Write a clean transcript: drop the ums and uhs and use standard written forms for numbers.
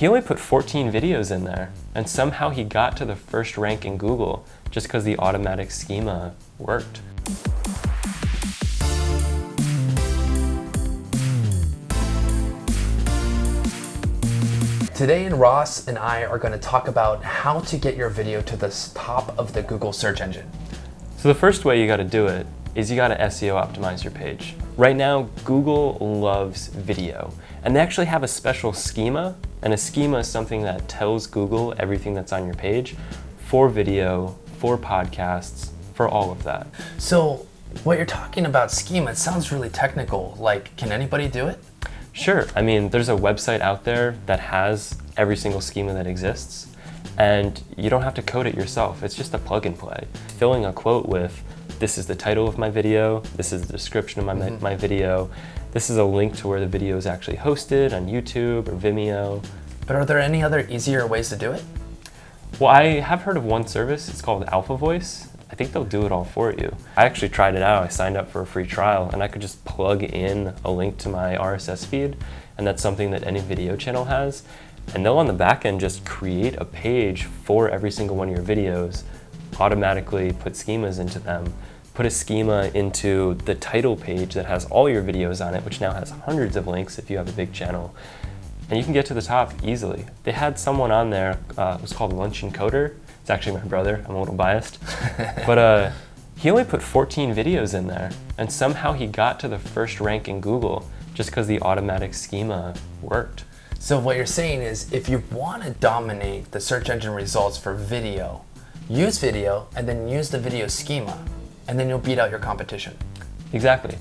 He only put 14 videos in there, and somehow he got to the first rank in Google just because the automatic schema worked. Today, Ross and I are going to talk about how to get your video to the top of the Google search engine. So the first way you got to do it is you got to SEO optimize your page. Right now, Google loves video, and they actually have a special schema, and a schema is something that tells Google everything that's on your page for video, for podcasts, for all of that. So what you're talking about schema, it sounds really technical. Like, can anybody do it? Sure. I mean, there's a website out there that has every single schema that exists, and you don't have to code it yourself. It's just a plug and play. Filling a quote with, this is the title of my video, this is the description of my video, this is a link to where the video is actually hosted on YouTube or Vimeo. But are there any other easier ways to do it? Well, I have heard of one service. It's called AlphaVoice. I think they'll do it all for you. I actually tried it out. I signed up for a free trial, and I could just plug in a link to my RSS feed, and that's something that any video channel has. And they'll on the back end just create a page for every single one of your videos, automatically put schemas into them, put a schema into the title page that has all your videos on it, which now has hundreds of links if you have a big channel. And you can get to the top easily. They had someone on there, it was called Lunch Encoder. It's actually my brother, I'm a little biased. But he only put 14 videos in there, and somehow he got to the first rank in Google just because the automatic schema worked. So what you're saying is, if you want to dominate the search engine results for video, use video and then use the video schema, and then you'll beat out your competition. Exactly.